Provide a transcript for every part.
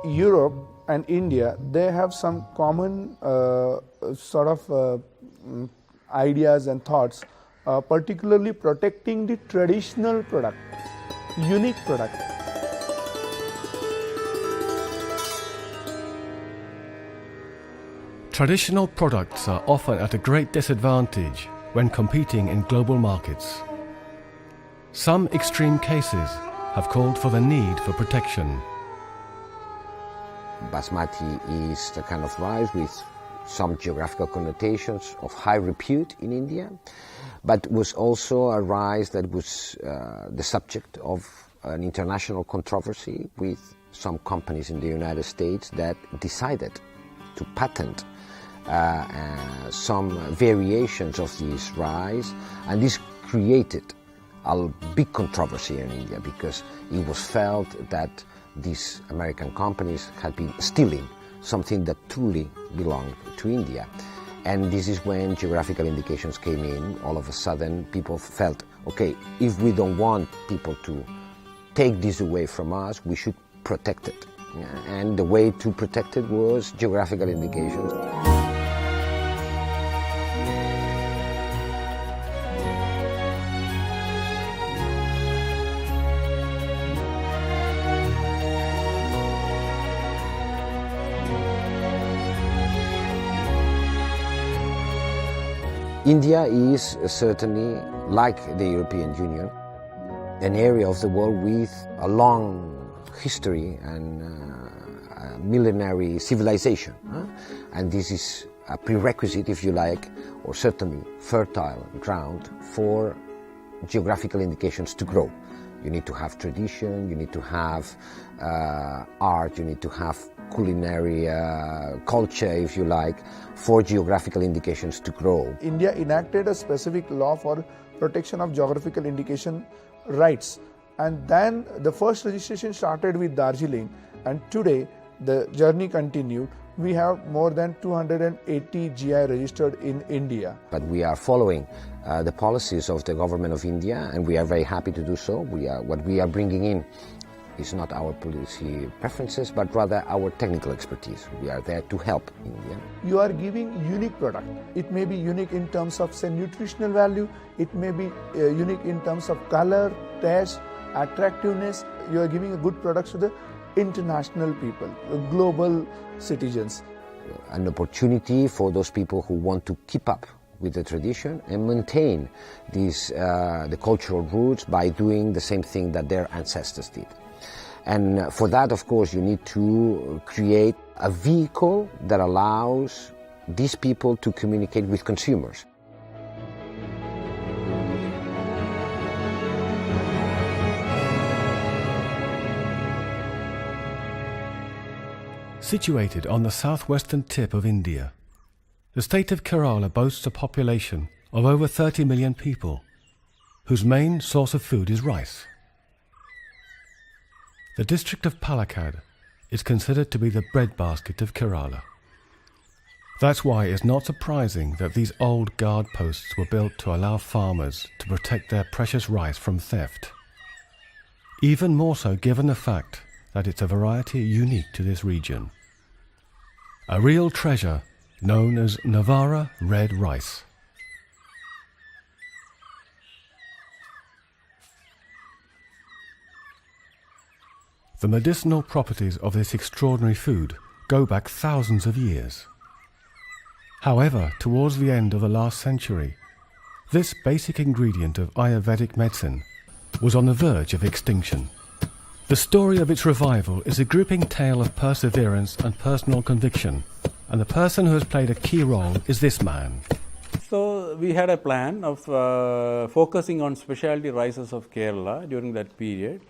Europe and India, they have some common ideas and thoughts, particularly protecting the traditional product, unique product. Traditional products are often at a great disadvantage when competing in global markets. Some extreme cases have called for the need for protection. Basmati is the kind of rice with some geographical connotations of high repute in India, but was also a rice that was the subject of an international controversy with some companies in the United States that decided to patent some variations of this rice, and this created a big controversy in India because it was felt that these American companies had been stealing something that truly belonged to India. And this is when geographical indications came in. All of a sudden people felt, okay, if we don't want people to take this away from us, we should protect it. And the way to protect it was geographical indications. India is certainly, like the European Union, an area of the world with a long history and millenary civilization. And this is a prerequisite, if you like, or certainly fertile ground for geographical indications to grow. You need to have tradition, you need to have art, you need to have culinary culture, if you like, for geographical indications to grow. India enacted a specific law for protection of geographical indication rights, and then the first registration started with Darjeeling, and today the journey continued. We have more than 280 GI registered in India. But we are following the policies of the government of India, and we are very happy to do so. What we are bringing in is not our policy preferences, but rather our technical expertise. We are there to help India. You are giving unique product. It may be unique in terms of, say, nutritional value. It may be unique in terms of color, taste, attractiveness. You are giving a good product to the international people, global citizens. An opportunity for those people who want to keep up with the tradition and maintain these, the cultural roots by doing the same thing that their ancestors did. And for that, of course, you need to create a vehicle that allows these people to communicate with consumers. Situated on the southwestern tip of India, the state of Kerala boasts a population of over 30 million people, whose main source of food is rice. The district of Palakkad is considered to be the breadbasket of Kerala. That's why it's not surprising that these old guard posts were built to allow farmers to protect their precious rice from theft. Even more so given the fact that it's a variety unique to this region. A real treasure known as Navara red rice. The medicinal properties of this extraordinary food go back thousands of years. However, towards the end of the last century, this basic ingredient of Ayurvedic medicine was on the verge of extinction. The story of its revival is a gripping tale of perseverance and personal conviction, and the person who has played a key role is this man. So we had a plan of focusing on specialty rices of Kerala during that period.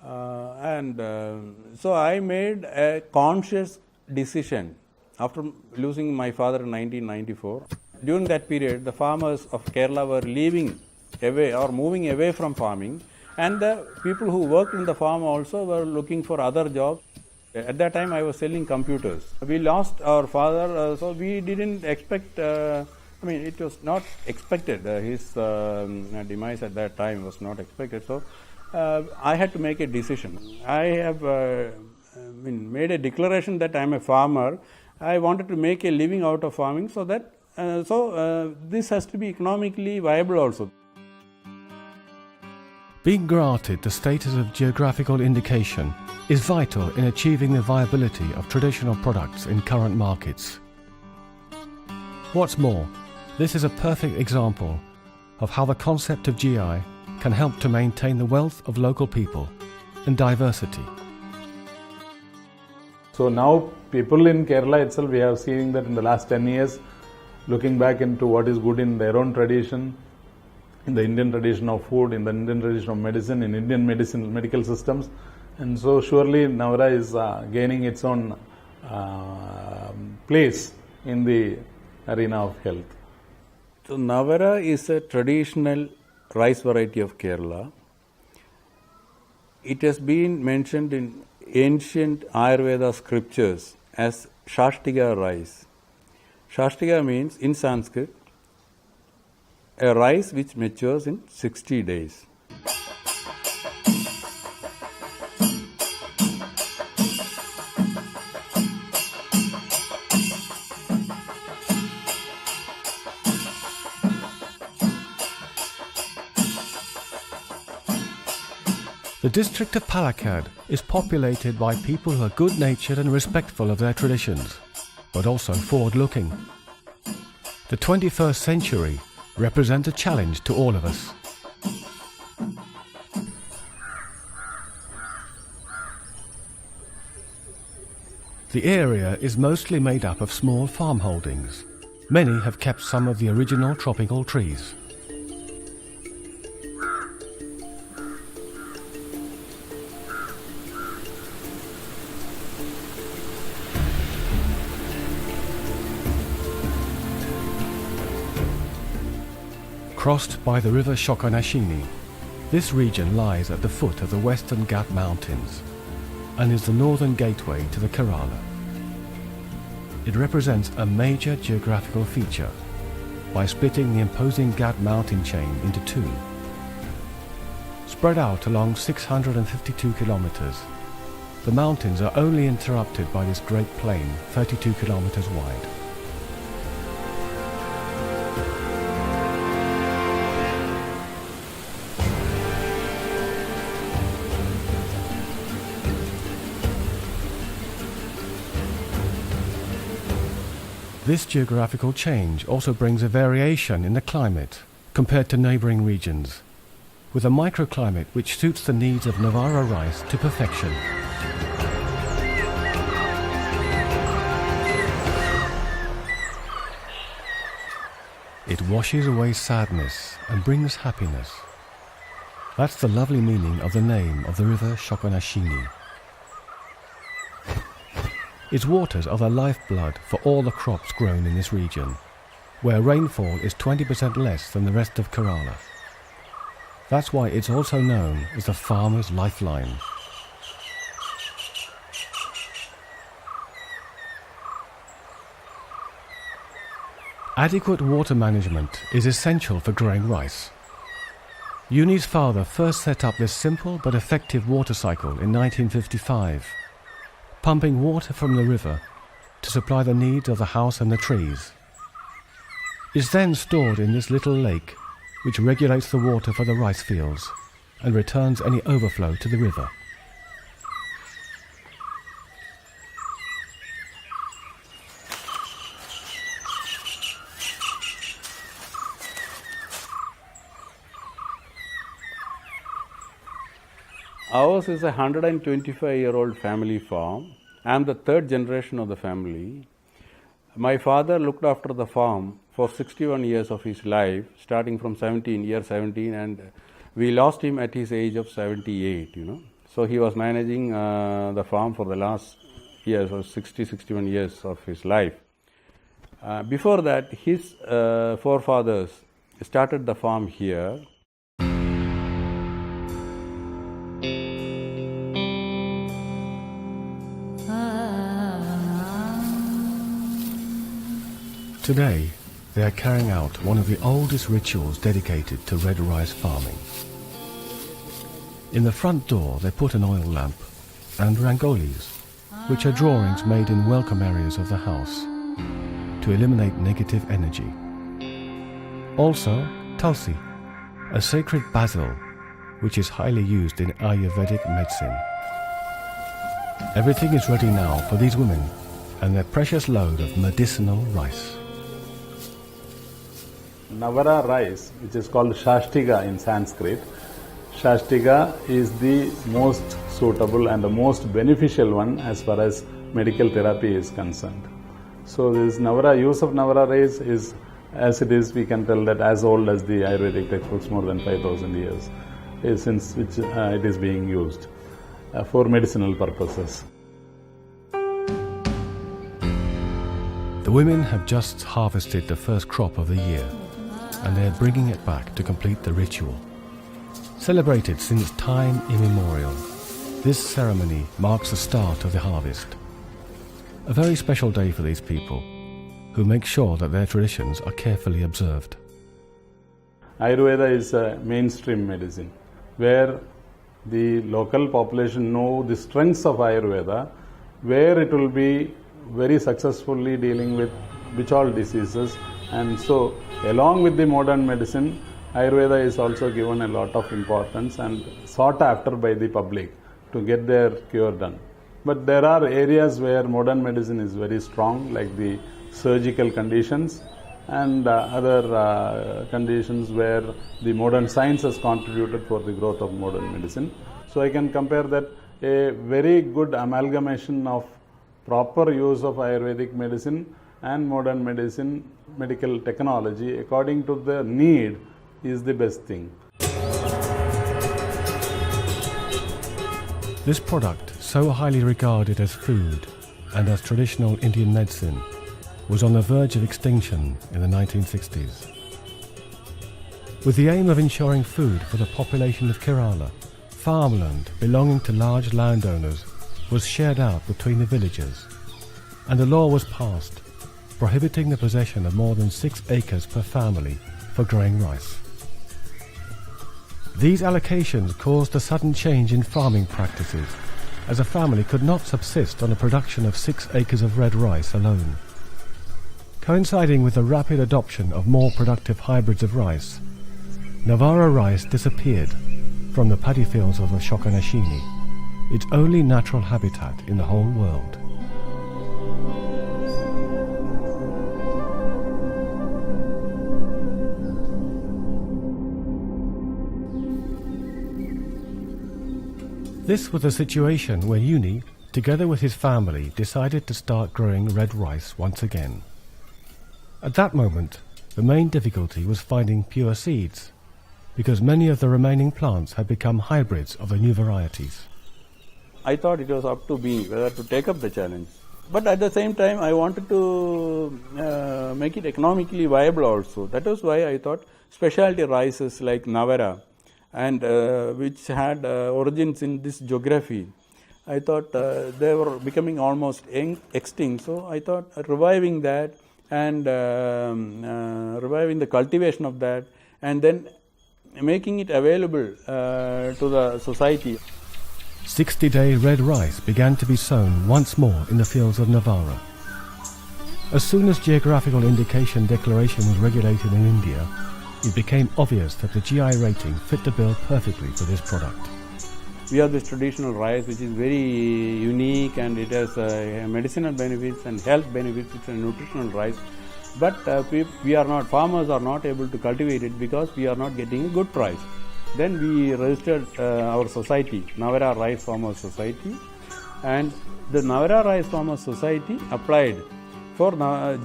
So I made a conscious decision after losing my father in 1994. During that period, the farmers of Kerala were leaving away or moving away from farming, and the people who worked in the farm also were looking for other jobs. At that time, I was selling computers. We lost our father, so we didn't expect, it was not expected. His demise at that time was not expected. So I had to make a decision. I have made a declaration that I am a farmer. I wanted to make a living out of farming, so that this has to be economically viable also. Being granted the status of geographical indication is vital in achieving the viability of traditional products in current markets. What's more, this is a perfect example of how the concept of GI can help to maintain the wealth of local people and diversity. So now people in Kerala itself, we have seen that in the last 10 years, looking back into what is good in their own tradition, in the Indian tradition of food, in the Indian tradition of medicine, in Indian medical systems. And so surely Navara is gaining its own place in the arena of health. So Navara is a traditional rice variety of Kerala. It has been mentioned in ancient Ayurveda scriptures as Shashtika rice. Shashtika means, in Sanskrit, a rice which matures in 60 days. The district of Palakkad is populated by people who are good-natured and respectful of their traditions, but also forward-looking. The 21st century represents a challenge to all of us. The area is mostly made up of small farm holdings. Many have kept some of the original tropical trees. Crossed by the river Shokonashini, this region lies at the foot of the Western Ghat Mountains and is the northern gateway to the Kerala. It represents a major geographical feature by splitting the imposing Ghat mountain chain into two. Spread out along 652 kilometers, the mountains are only interrupted by this great plain 32 kilometers wide. This geographical change also brings a variation in the climate compared to neighbouring regions, with a microclimate which suits the needs of Navara rice to perfection. It washes away sadness and brings happiness. That's the lovely meaning of the name of the river Shokonashini. Its waters are the lifeblood for all the crops grown in this region, where rainfall is 20% less than the rest of Kerala. That's why it's also known as the farmer's lifeline. Adequate water management is essential for growing rice. Uni's father first set up this simple but effective water cycle in 1955. Pumping water from the river to supply the needs of the house and the trees. It's then stored in this little lake, which regulates the water for the rice fields and returns any overflow to the river. Ours is a 125-year-old family farm. I am the third generation of the family. My father looked after the farm for 61 years of his life, starting from 17, and we lost him at his age of 78, So he was managing the farm for the last years, or 61 years of his life. Before that, his forefathers started the farm here. Today, they are carrying out one of the oldest rituals dedicated to red rice farming. In the front door, they put an oil lamp and rangolis, which are drawings made in welcome areas of the house to eliminate negative energy. Also, tulsi, a sacred basil, which is highly used in Ayurvedic medicine. Everything is ready now for these women and their precious load of medicinal rice. Navara rice, which is called Shashtiga in Sanskrit. Shashtiga is the most suitable and the most beneficial one as far as medical therapy is concerned. So this use of Navara rice is, as it is, we can tell that as old as the Ayurvedic textbooks, more than 5,000 years, since which it is being used for medicinal purposes. The women have just harvested the first crop of the year, and they are bringing it back to complete the ritual. Celebrated since time immemorial, this ceremony marks the start of the harvest. A very special day for these people, who make sure that their traditions are carefully observed. Ayurveda is a mainstream medicine, where the local population know the strengths of Ayurveda, where it will be very successfully dealing with which all diseases, and so along with the modern medicine, Ayurveda is also given a lot of importance and sought after by the public to get their cure done. But there are areas where modern medicine is very strong, like the surgical conditions and other conditions where the modern science has contributed for the growth of modern medicine. So I can compare that a very good amalgamation of proper use of Ayurvedic medicine and modern medicine, medical technology according to the need is the best thing. This product, so highly regarded as food and as traditional Indian medicine, was on the verge of extinction in the 1960s. With the aim of ensuring food for the population of Kerala, farmland belonging to large landowners was shared out between the villagers, and a law was passed prohibiting the possession of more than 6 acres per family for growing rice. These allocations caused a sudden change in farming practices, as a family could not subsist on a production of 6 acres of red rice alone. Coinciding with the rapid adoption of more productive hybrids of rice, Navara rice disappeared from the paddy fields of the Shokanashini, its only natural habitat in the whole world. This was a situation where Uni, together with his family, decided to start growing red rice once again. At that moment, the main difficulty was finding pure seeds, because many of the remaining plants had become hybrids of the new varieties. I thought it was up to me whether to take up the challenge. But at the same time, I wanted to make it economically viable also. That was why I thought specialty rices like Navara, and which had origins in this geography. I thought they were becoming almost extinct, so I thought reviving that and reviving the cultivation of that, and then making it available to the society. 60-day red rice began to be sown once more in the fields of Navara. As soon as geographical indication declaration was regulated in India, it became obvious that the GI rating fit the bill perfectly for this product. We have this traditional rice which is very unique, and it has medicinal benefits and health benefits. It's a nutritional rice. But farmers are not able to cultivate it because we are not getting a good price. Then we registered our society, Navara Rice Farmers Society, and the Navara Rice Farmers Society applied for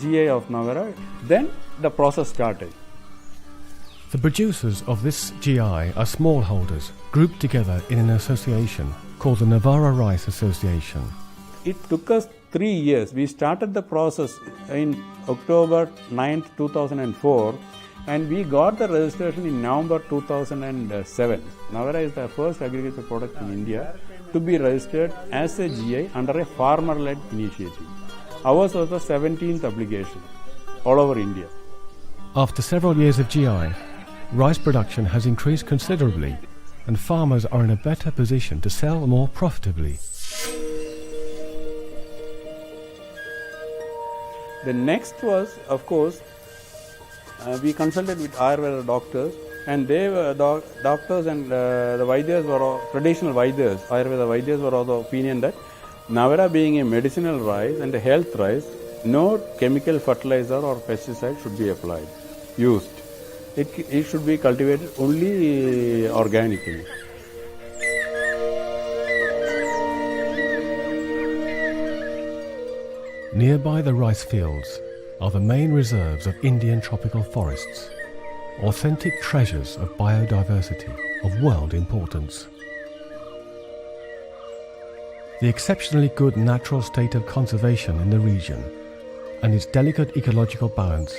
GI of Navara. Then the process started. The producers of this GI are smallholders grouped together in an association called the Navara Rice Association. It took us 3 years. We started the process in October 9th, 2004, and we got the registration in November 2007. Navara is the first agricultural product in India to be registered as a GI under a farmer-led initiative. Ours was the 17th application all over India. After several years of GI, rice production has increased considerably, and farmers are in a better position to sell more profitably. The next was, of course, we consulted with Ayurveda doctors, and they were doctors and the Vaidyas were all, traditional Vaidyas, Ayurveda Vaidyas were of the opinion that Navara being a medicinal rice and a health rice, no chemical fertilizer or pesticide should be applied, used. It should be cultivated only organically. Nearby the rice fields are the main reserves of Indian tropical forests, authentic treasures of biodiversity of world importance. The exceptionally good natural state of conservation in the region and its delicate ecological balance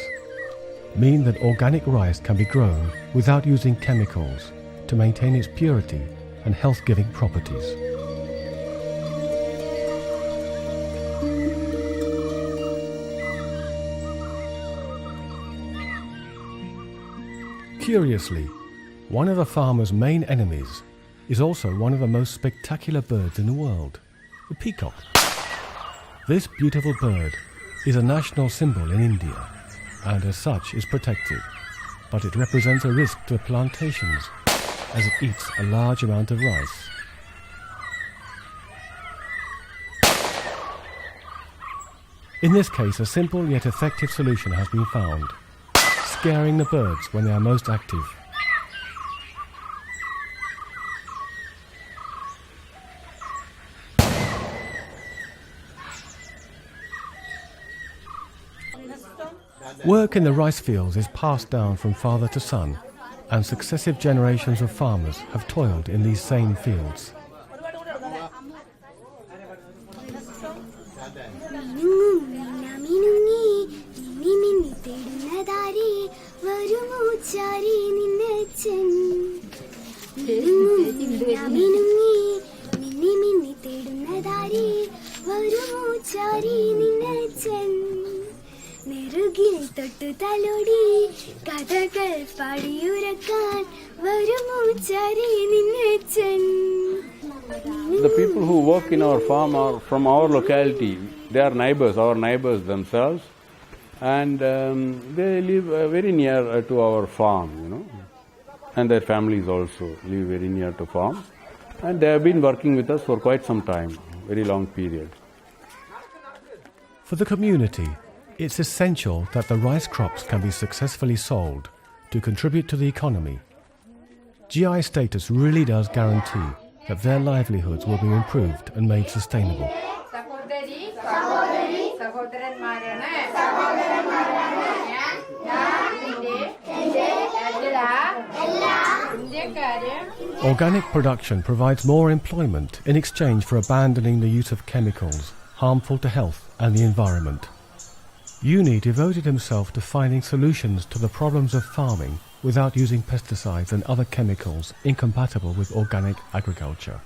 mean that organic rice can be grown without using chemicals to maintain its purity and health-giving properties. Curiously, one of the farmer's main enemies is also one of the most spectacular birds in the world, the peacock. This beautiful bird is a national symbol in India and as such is protected, but it represents a risk to the plantations as it eats a large amount of rice. In this case, a simple yet effective solution has been found, scaring the birds when they are most active. Work in the rice fields is passed down from father to son, and successive generations of farmers have toiled in these same fields. The people who work in our farm are from our locality. They are neighbors, our neighbors themselves, and they live very near to our farm, you know, and their families also live very near to farm, and they have been working with us for quite some time, very long period. For the community, it's essential that the rice crops can be successfully sold to contribute to the economy. GI status really does guarantee that their livelihoods will be improved and made sustainable. Organic production provides more employment in exchange for abandoning the use of chemicals harmful to health and the environment. Uni devoted himself to finding solutions to the problems of farming without using pesticides and other chemicals incompatible with organic agriculture.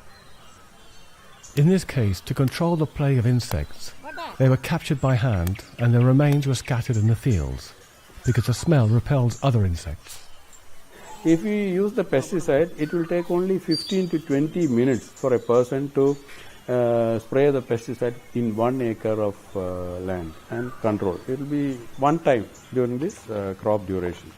In this case, to control the plague of insects, they were captured by hand and their remains were scattered in the fields because the smell repels other insects. If we use the pesticide, it will take only 15 to 20 minutes for a person to spray the pesticide in 1 acre of land and control. It will be one time during this crop duration.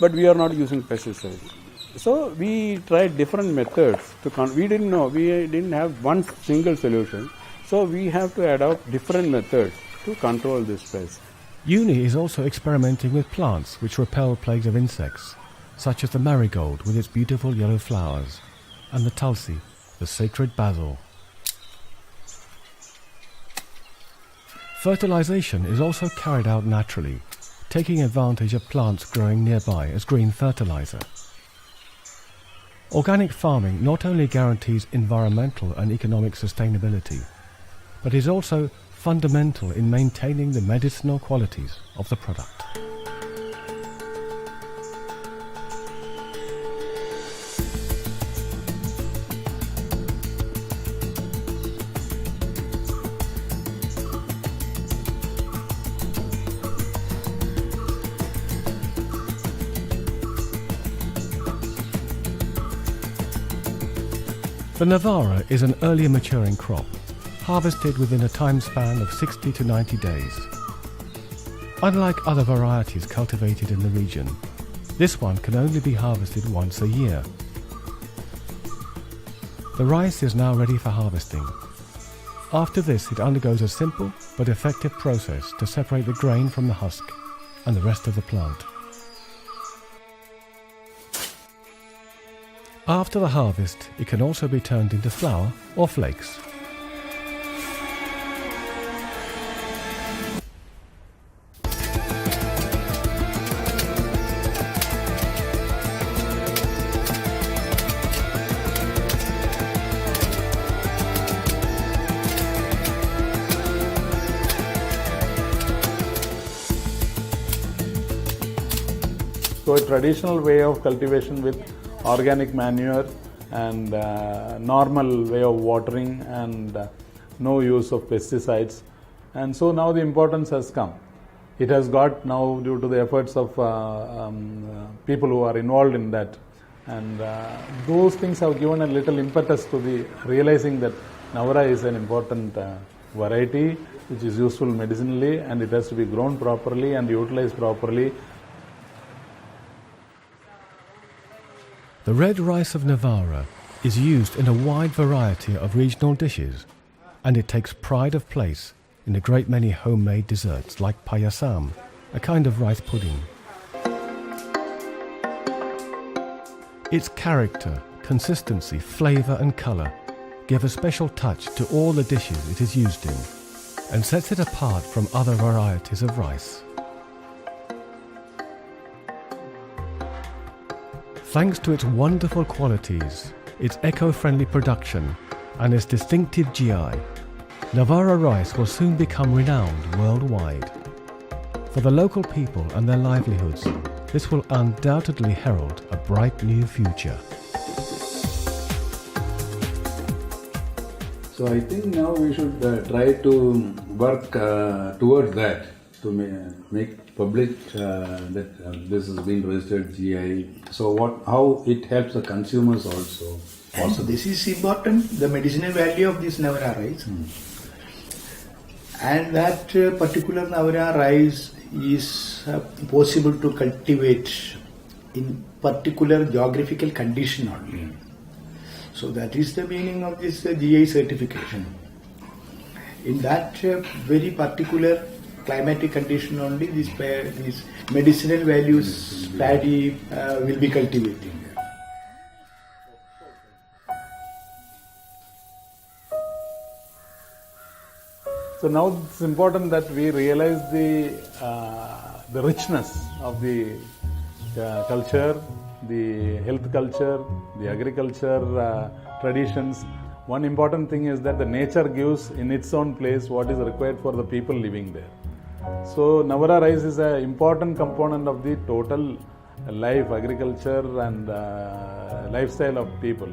But we are not using pesticides. So we tried different methods to we didn't know, we didn't have one single solution. So we have to adopt different methods to control this pest. Uni is also experimenting with plants which repel plagues of insects, such as the marigold with its beautiful yellow flowers, and the tulsi, the sacred basil. Fertilization is also carried out naturally, taking advantage of plants growing nearby as green fertilizer. Organic farming not only guarantees environmental and economic sustainability, but is also fundamental in maintaining the medicinal qualities of the product. The Navara is an earlier maturing crop, harvested within a time span of 60 to 90 days. Unlike other varieties cultivated in the region, this one can only be harvested once a year. The rice is now ready for harvesting. After this, it undergoes a simple but effective process to separate the grain from the husk and the rest of the plant. After the harvest, it can also be turned into flour or flakes. So a traditional way of cultivation with organic manure and normal way of watering and no use of pesticides. And so now the importance has come. It has got now due to the efforts of people who are involved in that. And those things have given a little impetus to the realizing that Navara is an important variety which is useful medicinally, and it has to be grown properly and utilized properly. The red rice of Navara is used in a wide variety of regional dishes, and it takes pride of place in a great many homemade desserts like payasam, a kind of rice pudding. Its character, consistency, flavour and colour give a special touch to all the dishes it is used in and sets it apart from other varieties of rice. Thanks to its wonderful qualities, its eco-friendly production and its distinctive GI, Navara rice will soon become renowned worldwide. For the local people and their livelihoods, this will undoubtedly herald a bright new future. So I think now we should try to work towards that, to make public that this has been registered GI. So how it helps the consumers also. And so this is important, the medicinal value of this Navara rice. And that particular Navara rice is possible to cultivate in particular geographical condition only. So that is the meaning of this GI certification. In that very particular climatic condition only, this medicinal values paddy will be cultivated. So now it's important that we realize the richness of the culture, the health culture, the agriculture traditions. One important thing is that the nature gives in its own place what is required for the people living there. So Navara rice is an important component of the total life, agriculture and lifestyle of people.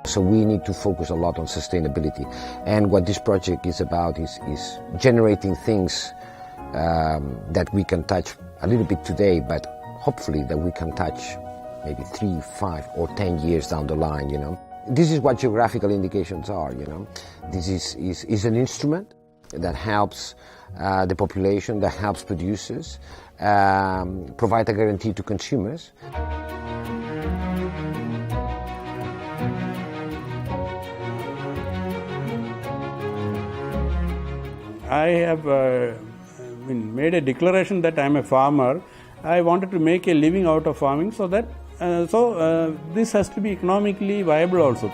So we need to focus a lot on sustainability. And what this project is about is generating things that we can touch a little bit today, but hopefully that we can touch maybe 3, 5 or 10 years down the line, you know. This is what geographical indications are, you know. This is an instrument that helps the population, that helps producers, provide a guarantee to consumers. I have made a declaration that I am a farmer. I wanted to make a living out of farming, so that this has to be economically viable also.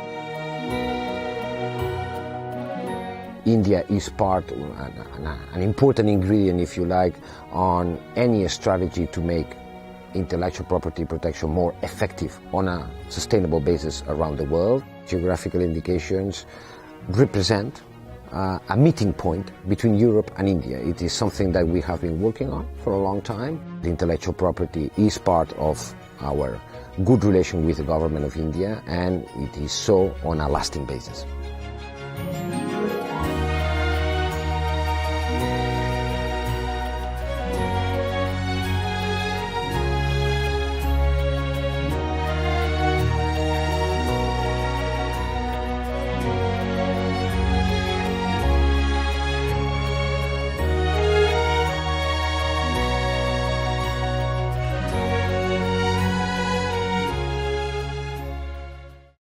India is part, an important ingredient, if you like, on any strategy to make intellectual property protection more effective on a sustainable basis around the world. Geographical indications represent a meeting point between Europe and India. It is something that we have been working on for a long time. The intellectual property is part of our good relation with the government of India, and it is so on a lasting basis.